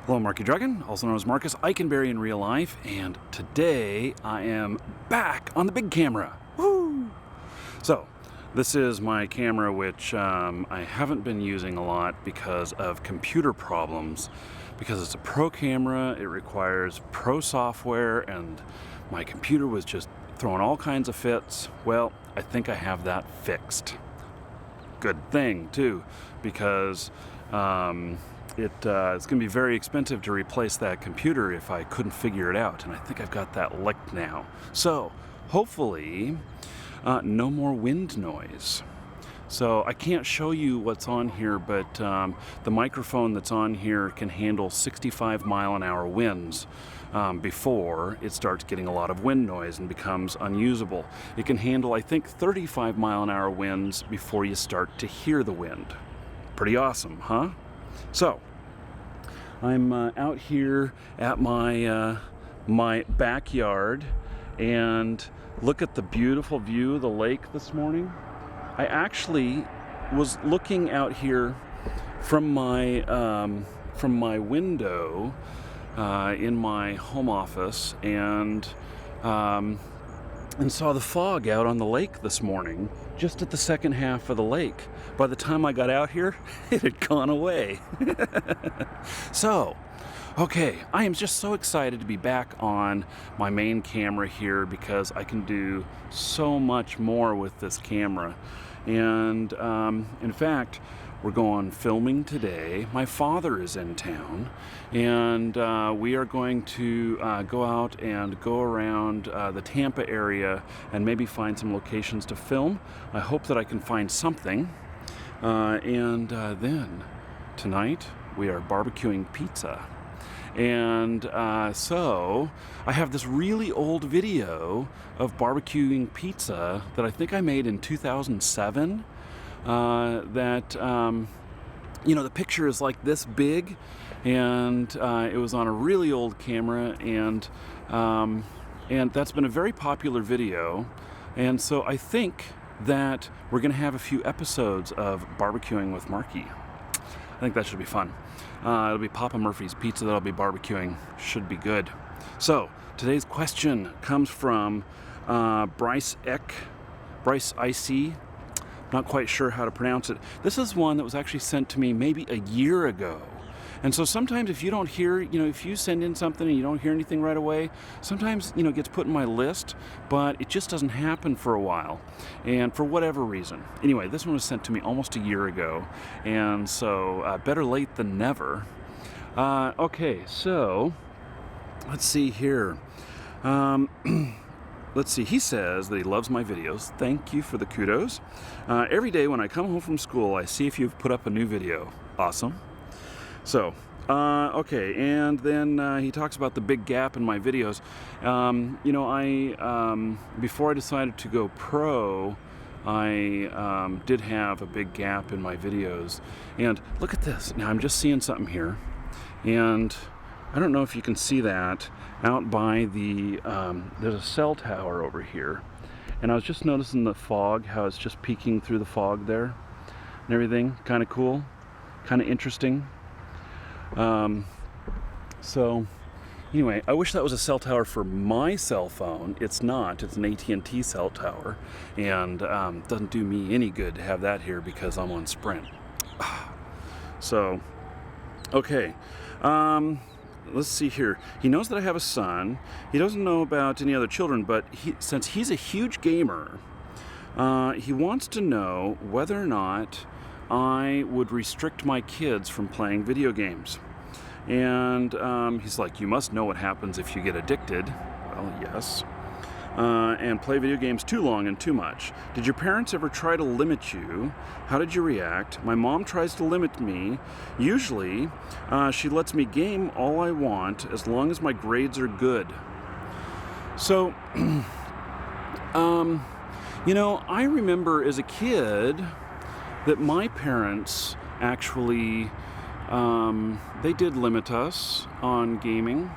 Hello, Marky Dragon, also known as Marcus Eikenberry in real life, and today I am back on the big camera. Woo! So, this is my camera, which I haven't been using a lot because of computer problems. Because it's a pro camera, it requires pro software, and my computer was just throwing all kinds of fits. Well, I think I have that fixed. Good thing, too, because it's going to be very expensive to replace that computer if I couldn't figure it out, and I think I've got that licked now. So, hopefully, no more wind noise. So I can't show you what's on here, but the microphone that's on here can handle 65-mile-an-hour winds before it starts getting a lot of wind noise and becomes unusable. It can handle, I think, 35-mile-an-hour winds before you start to hear the wind. Pretty awesome, huh? So, I'm out here at my backyard, and look at the beautiful view of the lake this morning. I actually was looking out here from my window in my home office, and saw the fog out on the lake this morning, just at the second half of the lake. By the time I got out here, it had gone away. So, okay, I am just so excited to be back on my main camera here because I can do so much more with this camera. And in fact, we're going filming today. My father is in town, and we are going to go out and go around the Tampa area and maybe find some locations to film. I hope that I can find something. And then tonight we are barbecuing pizza. And so I have this really old video of barbecuing pizza that I think I made in 2007. The picture is like this big, and it was on a really old camera, and that's been a very popular video. And so I think that we're going to have a few episodes of barbecuing with Marky. I think that should be fun. It'll be Papa Murphy's Pizza that I'll be barbecuing. Should be good. So, today's question comes from Bryce IC. Not quite sure how to pronounce it. This is one that was actually sent to me maybe a year ago. And so sometimes if you don't hear, if you send in something and you don't hear anything right away, sometimes, it gets put in my list, but it just doesn't happen for a while. And for whatever reason. Anyway, this one was sent to me almost a year ago. And so better late than never. Okay, so let's see here. Let's see, he says that he loves my videos. Thank you for the kudos. Every day when I come home from school, I see if you've put up a new video. Awesome. So, okay, and then he talks about the big gap in my videos. Before I decided to go pro, I did have a big gap in my videos. And look at this. Now, I'm just seeing something here. And I don't know if you can see that out by the, there's a cell tower over here. And I was just noticing the fog, how it's just peeking through the fog there and everything. Kind of cool, kind of interesting. So anyway, I wish that was a cell tower for my cell phone. It's not. It's an AT&T cell tower, and doesn't do me any good to have that here because I'm on Sprint. So, okay. Let's see here. He knows that I have a son. He doesn't know about any other children, but since he's a huge gamer, he wants to know whether or not I would restrict my kids from playing video games. And he's like, you must know what happens if you get addicted. Well, yes. And play video games too long and too much. Did your parents ever try to limit you? How did you react? My mom tries to limit me. Usually, she lets me game all I want as long as my grades are good. So, I remember as a kid that my parents actually, they did limit us on gaming,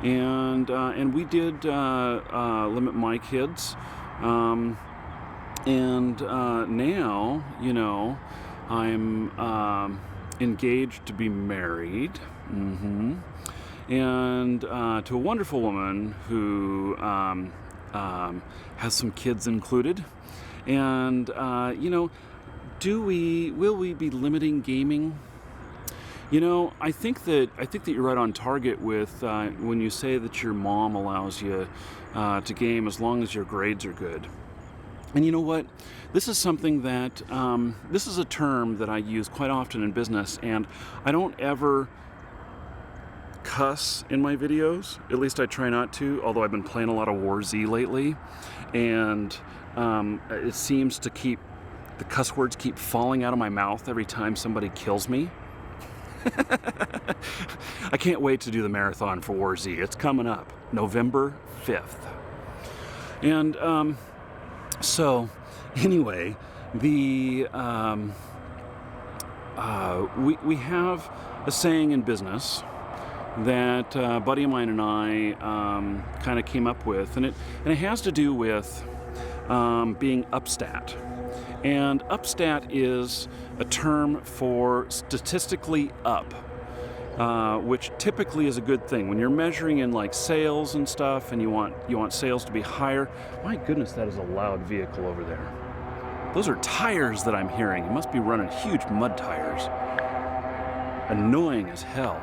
and we did limit my kids, and now, I'm engaged to be married, and to a wonderful woman who has some kids included. And will we be limiting gaming? I think that you're right on target with when you say that your mom allows you to game as long as your grades are good. And you know what? This is something that this is a term that I use quite often in business, and I don't ever cuss in my videos. At least I try not to. Although I've been playing a lot of War Z lately, and it seems to the cuss words keep falling out of my mouth every time somebody kills me. I can't wait to do the marathon for War Z. It's coming up November 5th. And so anyway, we have a saying in business that a buddy of mine and I kind of came up with, and it has to do with being upstat. And upstat is a term for statistically up, which typically is a good thing. When you're measuring in like sales and stuff, and you want sales to be higher. My goodness, that is a loud vehicle over there. Those are tires that I'm hearing. You must be running huge mud tires. Annoying as hell.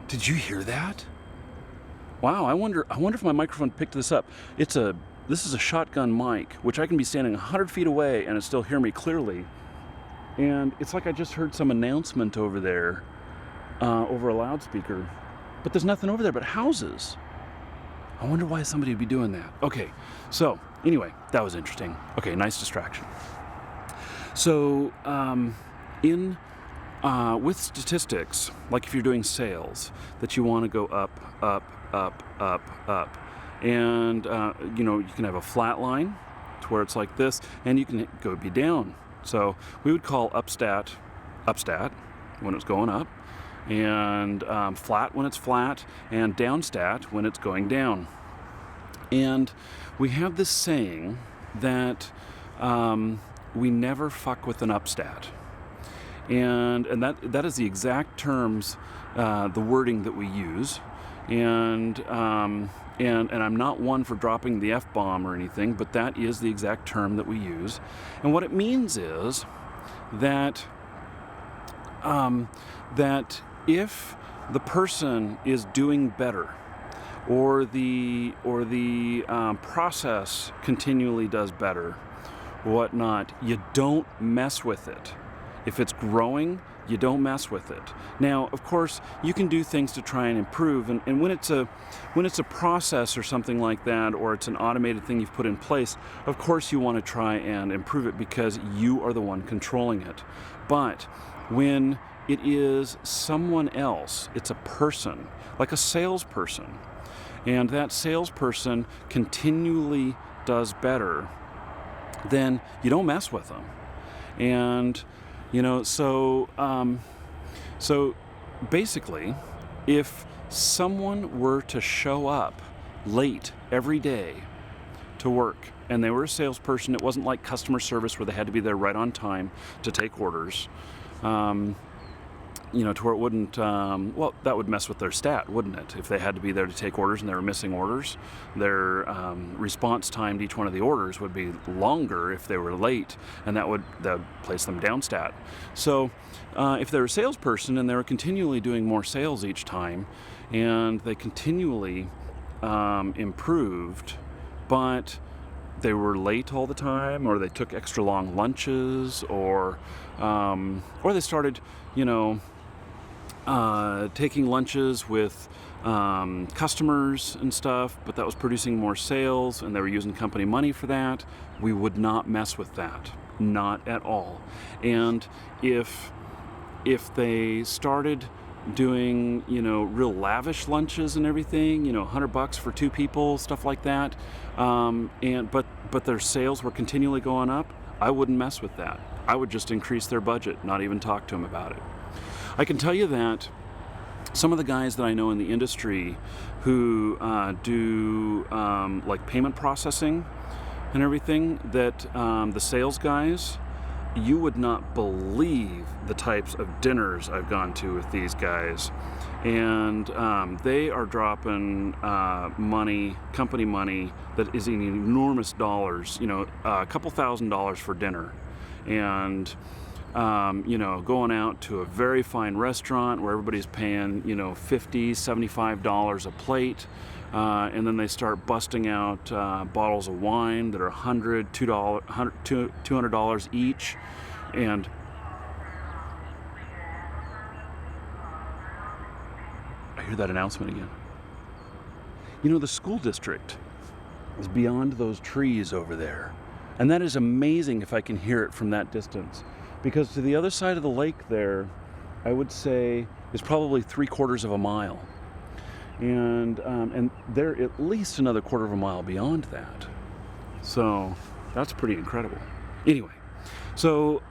Did you hear that? Wow, I wonder if my microphone picked this up. This is a shotgun mic, which I can be standing 100 feet away and it still hear me clearly. And it's like I just heard some announcement over there, over a loudspeaker. But there's nothing over there but houses. I wonder why somebody would be doing that. Okay, so anyway, that was interesting. Okay, nice distraction. So with statistics, like if you're doing sales, that you want to go up, up, up, up, up. And, you can have a flat line to where it's like this, and you can be down. So we would call upstat when it's going up, and flat when it's flat, and downstat when it's going down. And we have this saying that we never fuck with an upstat. And that is the exact terms, the wording that we use. And I'm not one for dropping the F-bomb or anything, but that is the exact term that we use. And what it means is that that if the person is doing better, or the process continually does better, whatnot, you don't mess with it. If it's growing, you don't mess with it. Now, of course, you can do things to try and improve, and when it's a process or something like that, or it's an automated thing you've put in place, of course you want to try and improve it because you are the one controlling it. But when it is someone else, it's a person, like a salesperson, and that salesperson continually does better, then you don't mess with them. And so basically, if someone were to show up late every day to work, and they were a salesperson, it wasn't like customer service where they had to be there right on time to take orders, to where it wouldn't, that would mess with their stat, wouldn't it? If they had to be there to take orders and they were missing orders, their response time to each one of the orders would be longer if they were late, and that would place them down stat. So if they're a salesperson and they were continually doing more sales each time, and they continually improved, but they were late all the time, or they took extra long lunches, or they started, taking lunches with customers and stuff, but that was producing more sales, and they were using company money for that, we would not mess with that. Not at all. And if they started doing, real lavish lunches and everything, $100 for 2 people, stuff like that, but their sales were continually going up, I wouldn't mess with that. I would just increase their budget, not even talk to them about it. I can tell you that some of the guys that I know in the industry who do like payment processing and everything, that the sales guys, you would not believe the types of dinners I've gone to with these guys. And they are dropping money, company money, that is in enormous dollars, a couple $1,000s for dinner. And going out to a very fine restaurant where everybody's paying, $50, $75 a plate. And then they start busting out bottles of wine that are $100, $200 each. And I hear that announcement again. The school district is beyond those trees over there. And that is amazing if I can hear it from that distance. Because to the other side of the lake there, I would say, is probably 3/4 of a mile. And they're at least another 1/4 of a mile beyond that. So that's pretty incredible. Anyway, so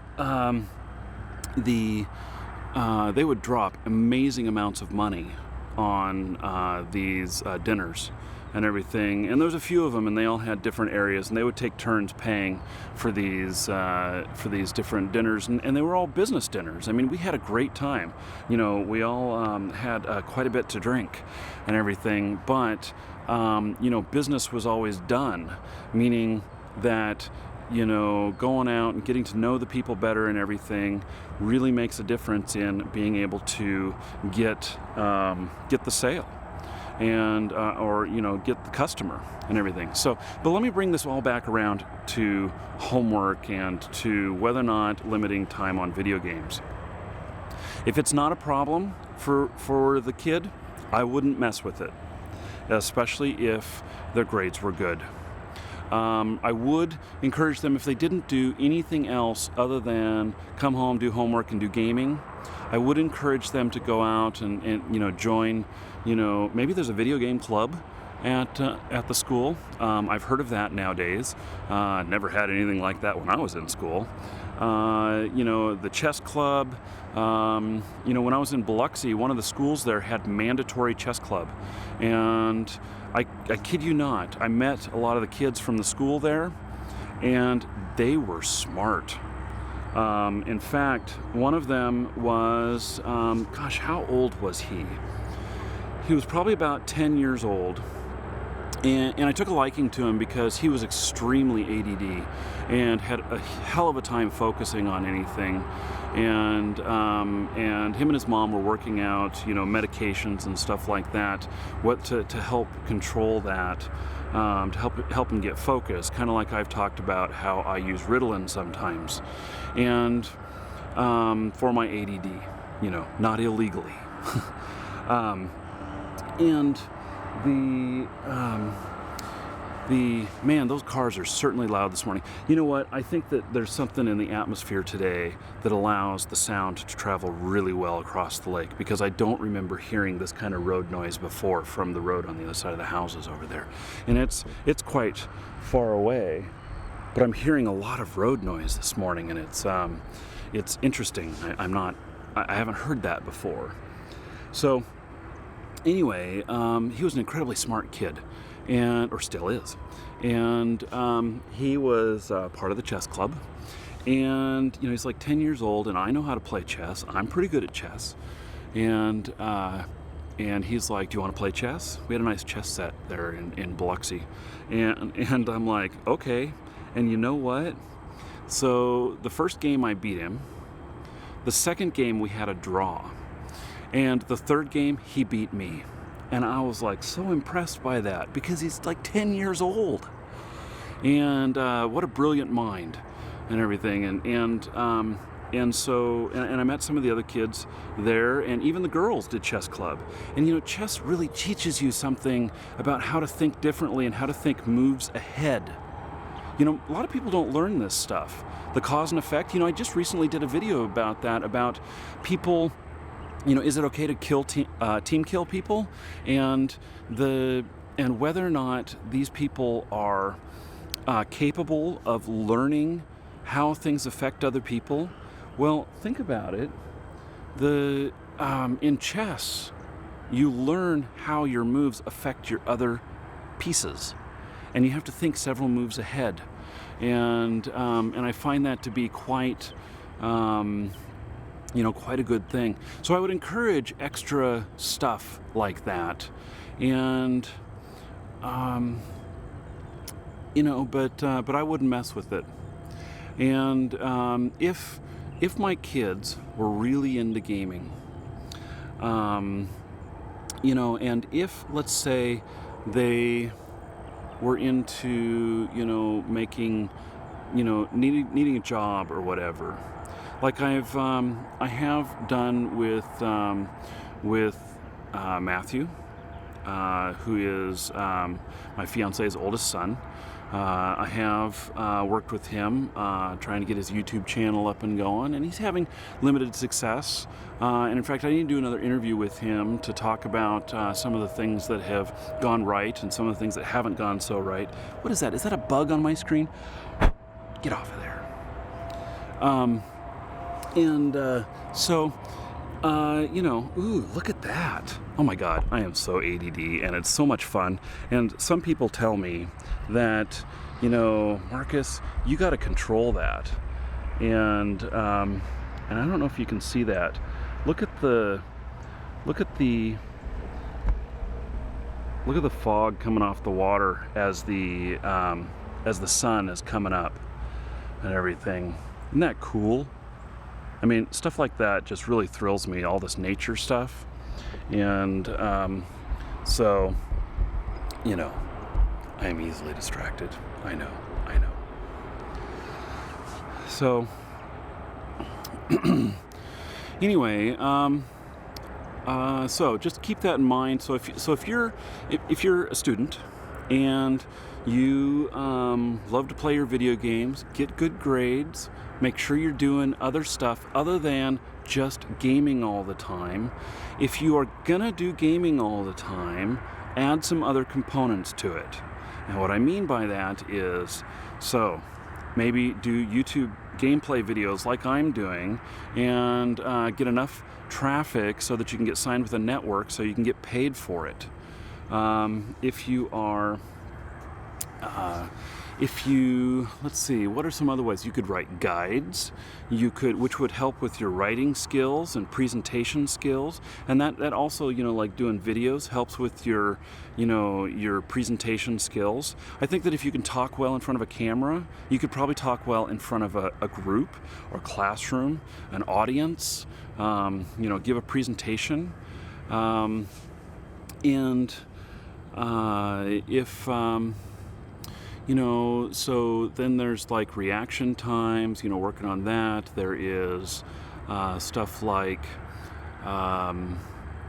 they would drop amazing amounts of money on these dinners and everything. And there was a few of them, and they all had different areas, and they would take turns paying for these different dinners, and they were all business dinners. I mean, we had a great time. We all had quite a bit to drink and everything, but business was always done, meaning that going out and getting to know the people better and everything really makes a difference in being able to get the sale. And or get the customer and everything. So, but let me bring this all back around to homework and to whether or not limiting time on video games. If it's not a problem for the kid, I wouldn't mess with it, especially if their grades were good. I would encourage them, if they didn't do anything else other than come home, do homework, and do gaming, I would encourage them to go out and join, maybe there's a video game club at the school. I've heard of that nowadays. Never had anything like that when I was in school. The chess club. When I was in Biloxi, one of the schools there had mandatory chess club. And I kid you not, I met a lot of the kids from the school there, and they were smart. In fact, one of them was, how old was he? He was probably about 10 years old. And I took a liking to him because he was extremely ADD and had a hell of a time focusing on anything. And him and his mom were working out, medications and stuff like that, to help control that, to help him get focused. Kind of like I've talked about how I use Ritalin sometimes, and for my ADD, not illegally. Man, those cars are certainly loud this morning. You know what? I think that there's something in the atmosphere today that allows the sound to travel really well across the lake, because I don't remember hearing this kind of road noise before from the road on the other side of the houses over there. And it's quite far away, but I'm hearing a lot of road noise this morning, and it's interesting. I haven't heard that before. So anyway, he was an incredibly smart kid, or still is. And he was part of the chess club. And, he's like 10 years old, and I know how to play chess. I'm pretty good at chess. And he's like, do you want to play chess? We had a nice chess set there in Biloxi. And I'm like, okay. And you know what? So the first game I beat him. The second game we had a draw. And the third game, he beat me. And I was like so impressed by that, because he's like 10 years old. And what a brilliant mind and everything. And so I met some of the other kids there, and even the girls did chess club. And chess really teaches you something about how to think differently and how to think moves ahead. A lot of people don't learn this stuff. The cause and effect. I just recently did a video about that, about people. Is it okay to team kill people, and whether or not these people are capable of learning how things affect other people? Well, think about it. In chess, you learn how your moves affect your other pieces, and you have to think several moves ahead. And I find that to be quite quite a good thing. So I would encourage extra stuff like that, and but I wouldn't mess with it. And if my kids were really into gaming, and if, let's say, they were into making needing a job or whatever, like I have done with Matthew, who is my fiance's oldest son. I have worked with him trying to get his YouTube channel up and going, and he's having limited success. And in fact, I need to do another interview with him to talk about some of the things that have gone right and some of the things that haven't gone so right. What is that? Is that a bug on my screen? Get off of there. Ooh, look at that. Oh my God, I am so ADD, and it's so much fun. And some people tell me that, Marcus, you got to control that. And I don't know if you can see that. Look at the fog coming off the water as the sun is coming up and everything. Isn't that cool? I mean, stuff like that just really thrills me, all this nature stuff. And so, I am easily distracted. I know. So, anyway, so just keep that in mind. So if you're a student and you love to play your video games, get good grades, make sure you're doing other stuff other than just gaming all the time. If you are gonna do gaming all the time, add some other components to it. And what I mean by that is, so maybe do YouTube gameplay videos like I'm doing, and get enough traffic so that you can get signed with a network so you can get paid for it. Let's see, what are some other ways? You could write guides, which would help with your writing skills and presentation skills, and that also, like doing videos helps with your presentation skills. I think that if you can talk well in front of a camera, you could probably talk well in front of a group or classroom, an audience, give a presentation, so then there's like reaction times, working on that. There is stuff like,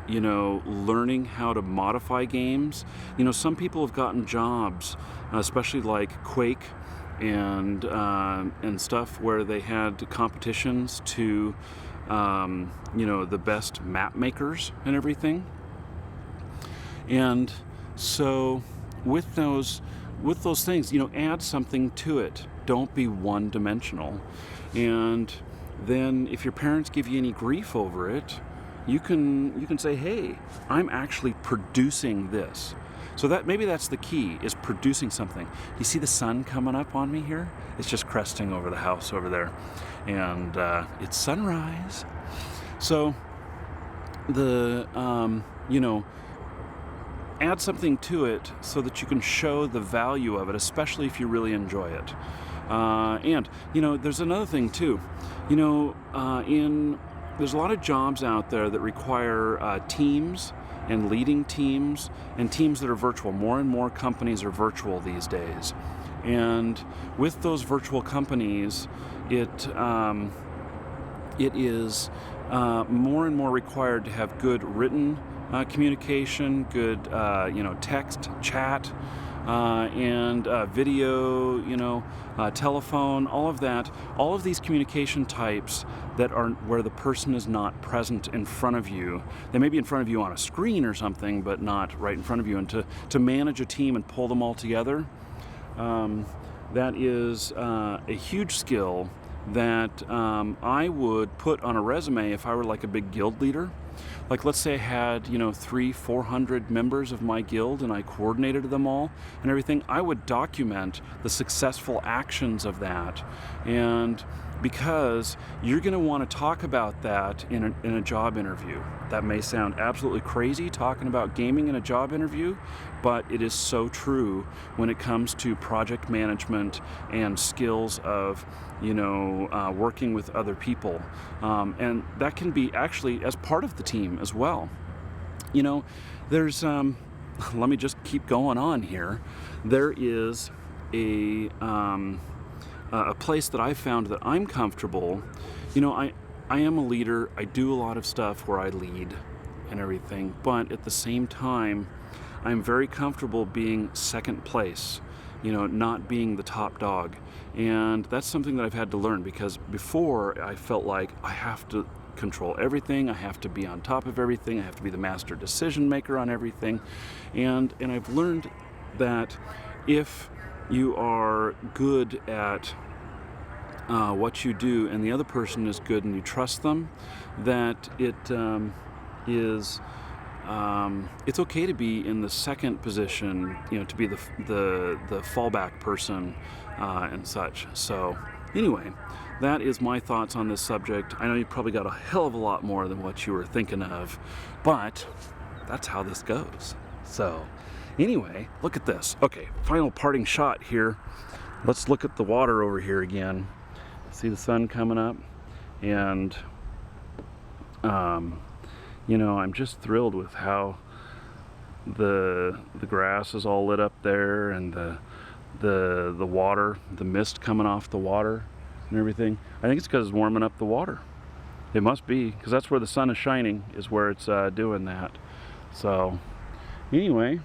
learning how to modify games. Some people have gotten jobs, especially like Quake and stuff, where they had competitions to, the best map makers and everything. And so with those things, add something to it. Don't be one-dimensional. And then if your parents give you any grief over it, you can say, hey, I'm actually producing this. So maybe that's the key, is producing something. You see the sun coming up on me here? It's just cresting over the house over there. And it's sunrise. So add something to it so that you can show the value of it, especially if you really enjoy it. And there's another thing too. There's a lot of jobs out there that require teams and leading teams and teams that are virtual. More and more companies are virtual these days. And with those virtual companies, it is more and more required to have good written communication, good text, chat, and video, telephone, all of that. All of these communication types that are where the person is not present in front of you. They may be in front of you on a screen or something, but not right in front of you. And to manage a team and pull them all together, that is a huge skill that I would put on a resume if I were like a big guild leader. Like, let's say I had, 300-400 members of my guild and I coordinated them all and everything, I would document the successful actions of that. And because you're going to want to talk about that in a job interview. That may sound absolutely crazy talking about gaming in a job interview, but it is so true when it comes to project management and skills of working with other people, and that can be actually as part of the team as well. There's let me just keep going on here. There is a place that I found that I'm comfortable. I am a leader. I do a lot of stuff where I lead and everything, but at the same time, I'm very comfortable being second place, not being the top dog. And that's something that I've had to learn, because before I felt like I have to control everything, I have to be on top of everything, I have to be the master decision maker on everything. And I've learned that if you are good at what you do and the other person is good and you trust them, that it's okay to be in the second position, to be the fallback person and such. So anyway, that is my thoughts on this subject. I know you probably got a hell of a lot more than what you were thinking of, but that's how this goes. So anyway, look at this. Okay, final parting shot here. Let's look at the water over here again. See the sun coming up, and I'm just thrilled with how the grass is all lit up there, and the water, the mist coming off the water and everything. I think it's because it's warming up the water. It must be, because that's where the sun is shining, is where it's doing that. So anyway,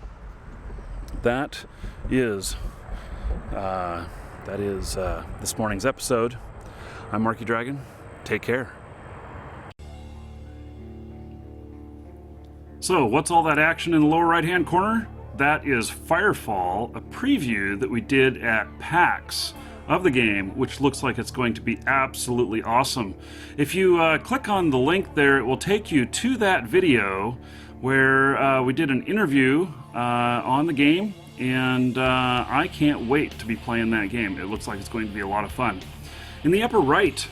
that is this morning's episode. I'm Marky Dragon. Take care. So, what's all that action in the lower right-hand corner? That is Firefall, a preview that we did at PAX of the game, which looks like it's going to be absolutely awesome. If you click on the link there, it will take you to that video where we did an interview on the game, and I can't wait to be playing that game. It looks like it's going to be a lot of fun. In the upper right,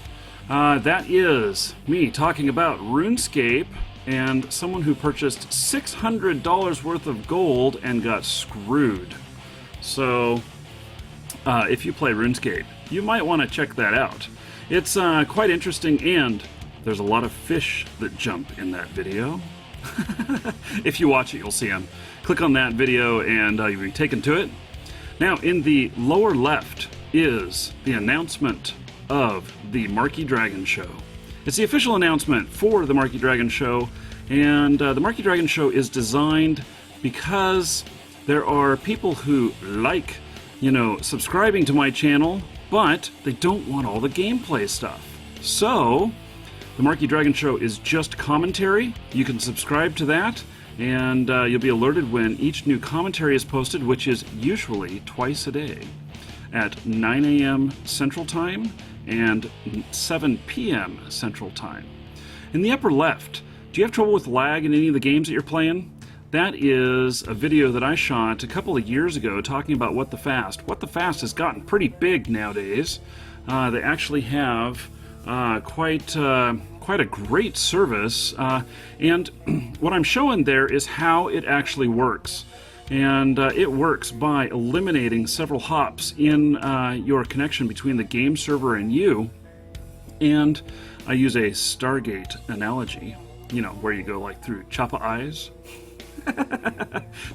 that is me talking about RuneScape and someone who purchased $600 worth of gold and got screwed. So, if you play RuneScape, you might want to check that out. It's quite interesting, and there's a lot of fish that jump in that video. If you watch it, you'll see them. Click on that video and you'll be taken to it. Now, in the lower left is the announcement of the Marky Dragon Show. It's the official announcement for the Marky Dragon Show, and the Marky Dragon Show is designed because there are people who like, subscribing to my channel, but they don't want all the gameplay stuff. So, the Marky Dragon Show is just commentary. You can subscribe to that, and you'll be alerted when each new commentary is posted, which is usually twice a day at 9 a.m. Central Time and 7 p.m. Central Time. In the upper left, do you have trouble with lag in any of the games that you're playing? That is a video that I shot a couple of years ago talking about What the Fast. What the Fast has gotten pretty big nowadays. They actually have quite a great service, and what I'm showing there is how it actually works. And it works by eliminating several hops in your connection between the game server and you. And I use a Stargate analogy, where you go like through Choppa Eyes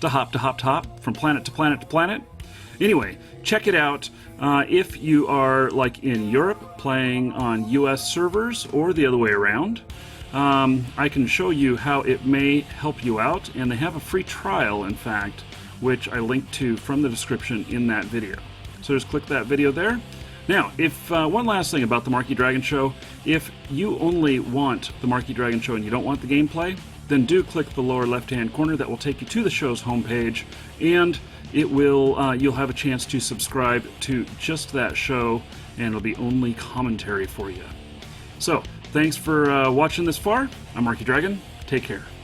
to hop from planet to planet to planet. Anyway, check it out. If you are like in Europe playing on US servers or the other way around, I can show you how it may help you out, and they have a free trial, in fact, which I linked to from the description in that video. So just click that video there. Now, if one last thing about the Marky Dragon Show, if you only want the Marky Dragon Show and you don't want the gameplay, then do click the lower left-hand corner. That will take you to the show's homepage, and it will you'll have a chance to subscribe to just that show, and it'll be only commentary for you. So, thanks for watching this far. I'm Marky Dragon. Take care.